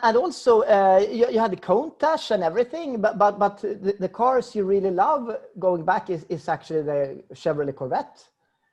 And also, you had the Countach and everything, but the cars you really love going back is actually the Chevrolet Corvette.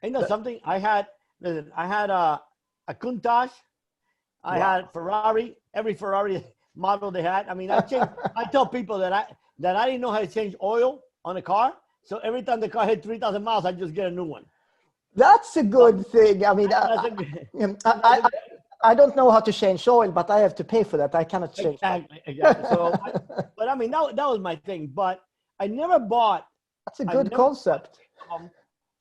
You know something? I had a Countach. I had Ferrari. Every Ferrari model they had. I mean, I tell people that I didn't know how to change oil on a car. So every time the car hit 3,000 miles, I just get a new one. That's a good thing. I mean, I don't know how to change oil, but I have to pay for that. I cannot change. Exactly. So, but I mean, that was my thing. But I never bought. That's a good concept.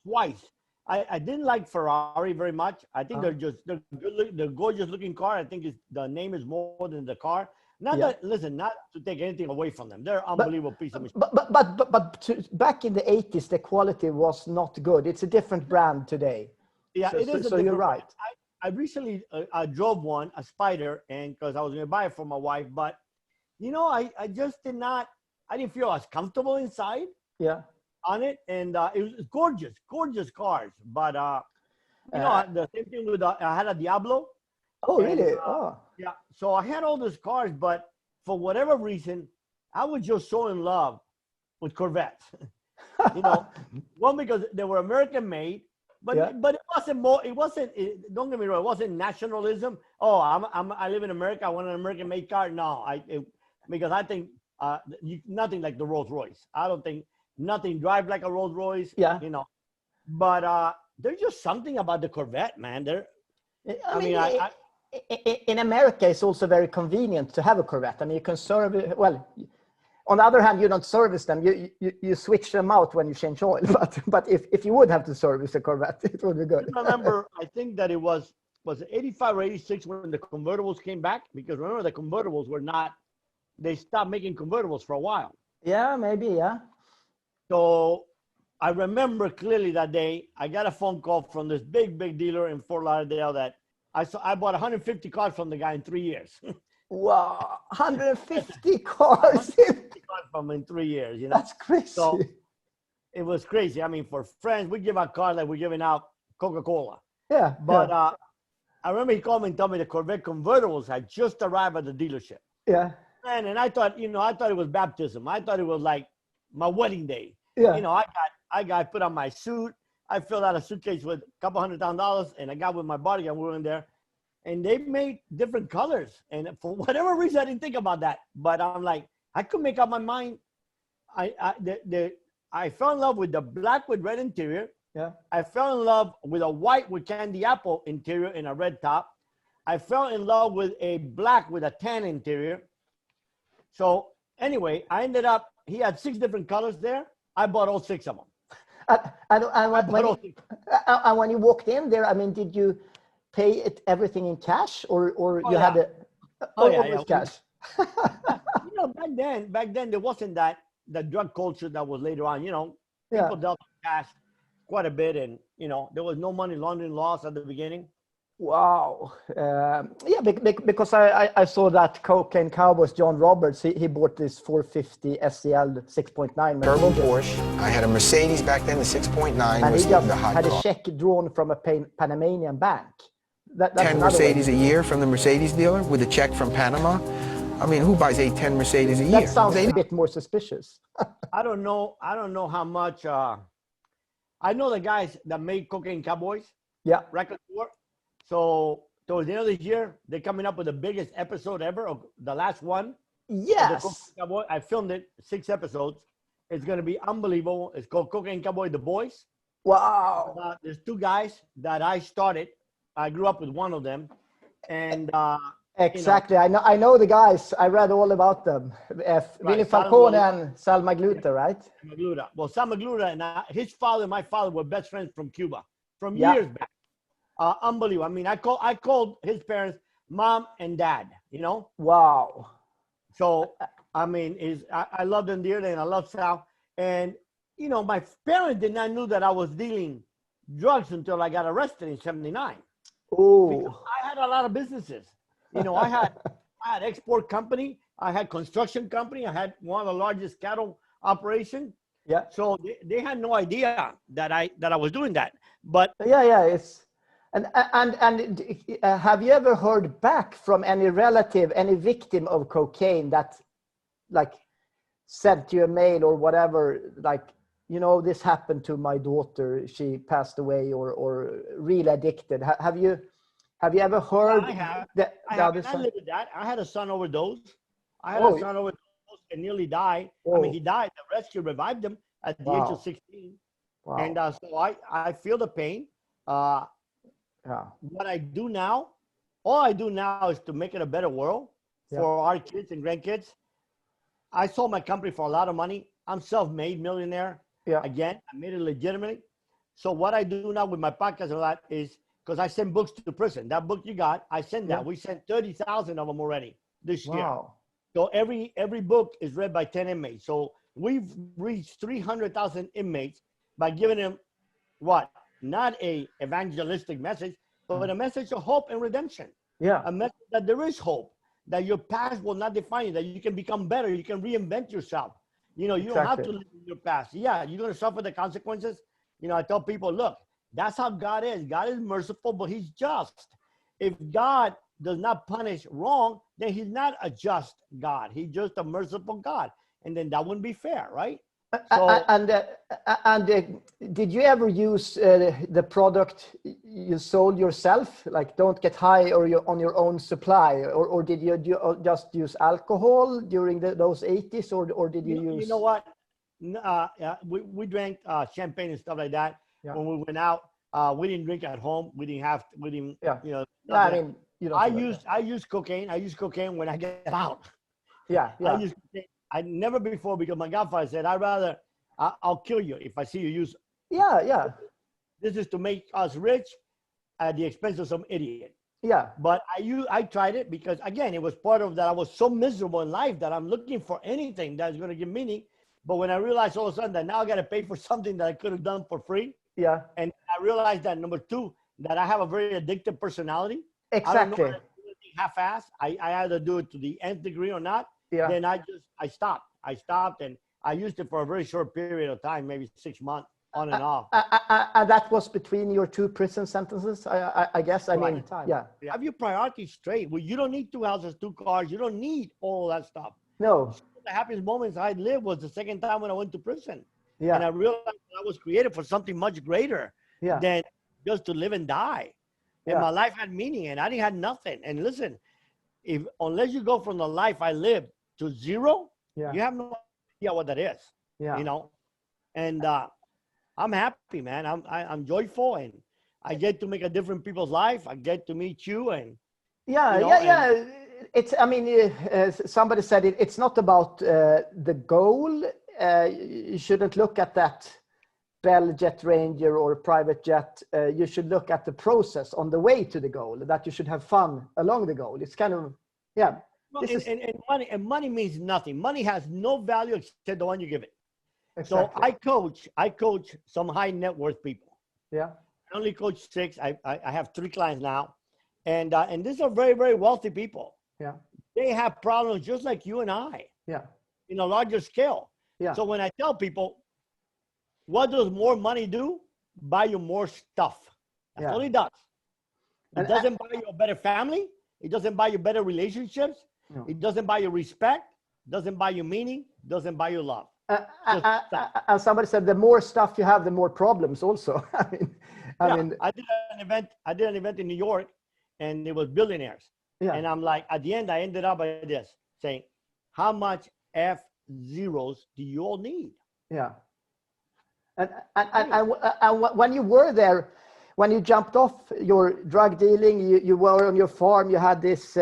Twice. I didn't like Ferrari very much. I think they're good. They're gorgeous looking car. I think the name is more than the car. Not to take anything away from them. They're unbelievable piece of machine. But back in the 80s, the quality was not good. It's a different brand today. Yeah, it is. So you're right. I recently drove one, a Spider, and because I was going to buy it for my wife, but you know, I just I didn't feel as comfortable inside. Yeah. On it, and it was gorgeous cars. But you know, the same thing with I had a Diablo. Oh, really? Yeah. So I had all those cars, but for whatever reason, I was just so in love with Corvettes. You know, one because they were American made, but it wasn't more. It wasn't. Don't get me wrong. It wasn't nationalism. Oh, I live in America. I want an American made car. No, because I think nothing like the Rolls Royce. I don't think nothing drive like a Rolls Royce. Yeah. You know, but there's just something about the Corvette, man. I mean, in America, it's also very convenient to have a Corvette. I mean, you can service. Well, on the other hand, you don't service them. You switch them out when you change oil. But if you would have to service a Corvette, it would be good. I remember, I think that it was it 85 or 86 when the convertibles came back? Because remember, the convertibles were not. They stopped making convertibles for a while. Yeah, maybe. Yeah. So I remember clearly that day. I got a phone call from this big dealer in Fort Lauderdale that I bought 150 cars from the guy in 3 years. Wow, 150 cars. 150 cars from in 3 years, you know. That's crazy. So it was crazy. I mean, for friends, we give out cars like we're giving out Coca-Cola. Yeah. But I remember he called me and told me the Corvette convertibles had just arrived at the dealership. Yeah. And I thought, you know, it was baptism. I thought it was like my wedding day. Yeah. You know, I put on my suit. I filled out a suitcase with a couple $100,000, and I got with my bodyguard. We were in there, and they made different colors. And for whatever reason, I didn't think about that. But I'm like, I could make up my mind. I fell in love with the black with red interior. Yeah. I fell in love with a white with candy apple interior and a red top. I fell in love with a black with a tan interior. So anyway, I ended up. He had 6 different colors there. I bought all 6 of them. And when you walked in there, I mean, did you pay everything in cash or you had cash? You know, back then there wasn't the drug culture that was later on. You know, people dealt with cash quite a bit, and you know, there was no money laundering laws at the beginning. Wow. Yeah, because I saw that Cocaine Cowboys, John Roberts, he bought this 450 SEL 6.9 turbo Porsche. I had a Mercedes back then, the 6.9. And he just had a check drawn from a Panamanian bank. That's 10 Mercedes a year from the Mercedes dealer with a check from Panama. I mean, who buys 10 Mercedes a year? That sounds a bit more suspicious. I don't know how much. I know the guys that made Cocaine Cowboys. Yeah. Record store. So towards the end of the year, they're coming up with the biggest episode ever, of the last one. Yes. I filmed it, 6 episodes. It's going to be unbelievable. It's called Cocaine Cowboy The Boys. Wow. There's 2 guys that I started. I grew up with one of them. And exactly. You know, I know the guys. I read all about them. Willie Falcone and Sal Magluta, right? Magluta. Well, Sal Magluta and his father and my father were best friends from Cuba from years back. Unbelievable. I mean, I called his parents mom and dad, you know? Wow. So, I mean, I love them dearly, and I love Sal. And, you know, my parents did not know that I was dealing drugs until I got arrested in 79. Oh. I had a lot of businesses. You know, I had export company. I had construction company. I had one of the largest cattle operation. Yeah. So they had no idea that I was doing that. But yeah, it's And have you ever heard back from any relative, any victim of cocaine that like sent you a mail or whatever, like, you know, this happened to my daughter, she passed away, or really addicted? Have you ever heard? I have. the I have. other And I side? lived with that. I had a son overdose. I had Oh, a son overdose and nearly died. I oh, mean, he died. The rescue revived him at the age of wow, 16. wow, And so I feel the pain. Uh, yeah, what I do now, all I do now is to make it a better world yeah, for our kids and grandkids. I sold my company for a lot of money. I'm self-made millionaire. yeah, Again, I made it legitimately. So what I do now with my podcast a lot is, because I send books to prison. That book you got, I send that. yeah. We sent 30,000 of them already this year. Wow, So every book is read by 10 inmates. So we've reached 300,000 inmates by giving them what? Not a evangelistic message, but a message of hope and redemption. yeah, A message that there is hope, that your past will not define you, that you can become better, you can reinvent yourself. You know, you don't have to exactly. live in your past. Yeah, you're going to suffer the consequences. You know, I tell people, look, that's how God is. God is merciful, but he's just. If God does not punish wrong, then he's not a just God. He's just a merciful God. And then that wouldn't be fair, right? So And did you ever use the product you sold yourself, like don't get high or you're on your own supply, or did you just use alcohol during those 80s, or did you use? you know what? We drank champagne and stuff like that. Yeah. When we went out. We didn't drink at home. We didn't, Yeah. you know. Yeah, I mean, you don't. I used cocaine. I use cocaine when I get out. Yeah, yeah. I use cocaine. I never before, because my godfather said, I'll kill you if I see you use. Yeah, yeah, This is to make us rich at the expense of some idiot. yeah, But I tried it because, again, it was part of that. I was so miserable in life that I'm looking for anything that's going to give meaning. But when I realized all of a sudden that now I got to pay for something that I could have done for free, yeah. and I realized that, number two, that I have a very addictive personality. Exactly. I don't know how to do anything half-assed. I either do it to the nth degree or not. Yeah. Then I stopped. I stopped, and I used it for a very short period of time, maybe 6 months, on and off. That was between your two prison sentences, I guess. I mean, yeah. Have your priorities straight. Well, you don't need 2 houses, 2 cars. You don't need all that stuff. No. The happiest moments I lived was the second time when I went to prison. Yeah. And I realized that I was created for something much greater Yeah. than just to live and die. And Yeah. my life had meaning, and I didn't have nothing. And listen, unless you go from the life I lived to zero, Yeah. you have no idea what that is. Yeah. You know, and I'm happy, man. I'm joyful, and I get to make a difference in people's life. I get to meet you, and Yeah, you know, yeah. It's. I mean, somebody said it's not about the goal. You shouldn't look at that Bell Jet Ranger or private jet. You should look at the process on the way to the goal. That you should have fun along the goal. It's kind of, yeah. Well, and money means nothing. Money has no value except the one you give it. Exactly. So I coach some high net worth people. Yeah. I only coach 6. I have 3 clients now, and these are very, very wealthy people. Yeah. They have problems just like you and I. Yeah. In a larger scale. Yeah. So when I tell people, what does more money do? Buy you more stuff. That's Yeah. all it does. It And doesn't buy you a better family. It doesn't buy you better relationships. No. It doesn't buy you respect. Doesn't buy you meaning. Doesn't buy you love. And somebody said the more stuff you have, the more problems also. I mean, I did an event in New York, and it was billionaires. Yeah. And I'm like, at the end, I ended up by this, saying, how much F zeros do you all need? Yeah. And when you were there, when you jumped off your drug dealing, you were on your farm, you had this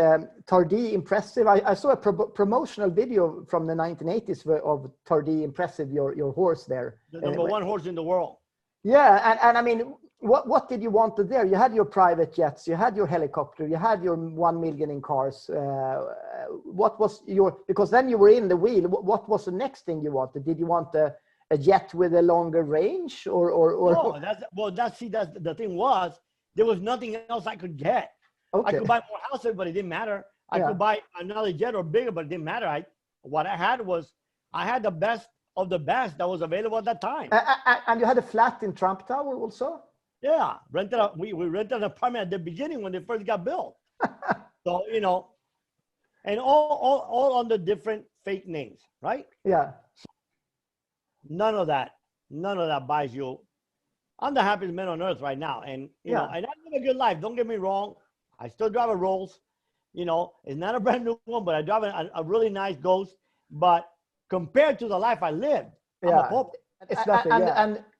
Tardy Impressive. I saw a promotional video from the 1980s of Tardy Impressive, your horse there. The number 1 horse in the world. Yeah, and I mean, what did you want there? You had your private jets, you had your helicopter, you had your 1 million in cars. What was because then you were in the wheel. What was the next thing you wanted? Did you want a jet with a longer range, or? No, that's the thing was, there was nothing else I could get. Okay. I could buy more houses, but it didn't matter. I could buy another jet or bigger, but it didn't matter. What I had the best of the best that was available at that time. And you had a flat in Trump Tower also? Yeah, we rented an apartment at the beginning when they first got built. So, you know, and all under different fake names, right? Yeah. None of that buys you. I'm the happiest man on earth right now. And, you know, and I live a good life. Don't get me wrong. I still drive a Rolls. You know, it's not a brand new one, but I drive a really nice Ghost. But compared to the life I lived, I'm a pauper. It's nothing.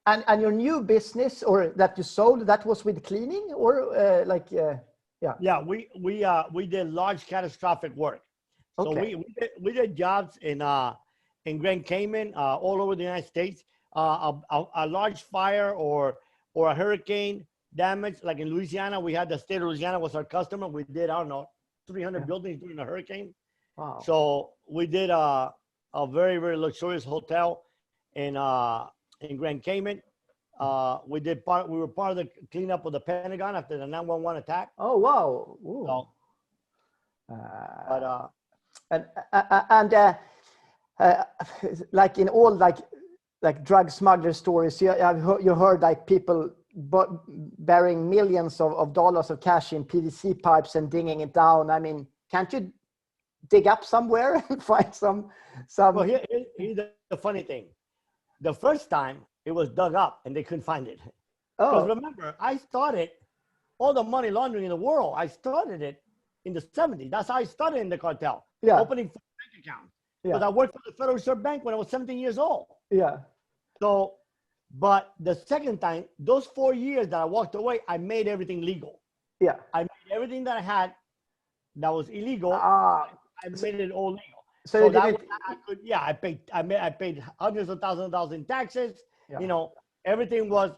And your new business, or that you sold, that was with cleaning, or Yeah, we did large catastrophic work. So we did jobs in Grand Cayman, all over the United States. A large fire or a hurricane damage, like in Louisiana, we had the state of Louisiana was our customer. We did, I don't know, 300 buildings during the hurricane. Wow. So we did a very, very luxurious hotel in Grand Cayman. We were part of the cleanup of the Pentagon after the 9/11 attack. Oh, wow. So, like in all like drug smuggler stories, you heard like people burying millions of dollars of cash in PVC pipes and digging it down. I mean, can't you dig up somewhere and find some? Well, here's the funny thing. The first time it was dug up and they couldn't find it. Because remember, I started all the money laundering in the world. I started it in the 70s. That's how I started in the cartel. Yeah. Opening bank accounts. Because I worked for the Federal Reserve Bank when I was 17 years old. Yeah. So, but the second time, those 4 years that I walked away, I made everything legal. Yeah. I made everything that I had that was illegal. I made it all legal. So I paid hundreds of thousands of dollars in taxes. Yeah. You know, everything was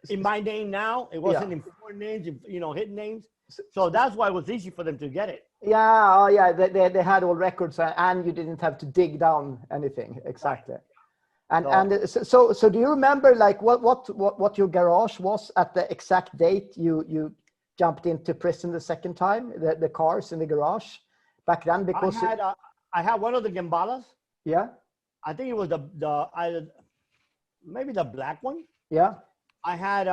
in my name now. It wasn't in foreign names, you know, hidden names. So that's why it was easy for them to get it. Yeah. Oh, yeah. They had all records, and you didn't have to dig down anything. Exactly. Right. So do you remember like what your garage was at the exact date you jumped into prison the second time? The cars in the garage back then, because I had one of the Gambalas. Yeah. I think it was maybe the black one. Yeah. I had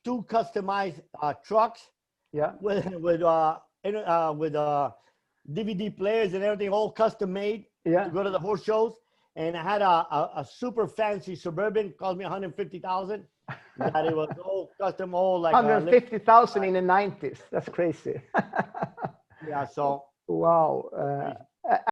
2 customized trucks. Yeah. With DVD players and everything, all custom made. Yeah. To go to the horse shows, and I had a super fancy Suburban, cost me $150,000. That it was all custom, all like $150,000 in the 90s. That's crazy. Yeah. So. Wow.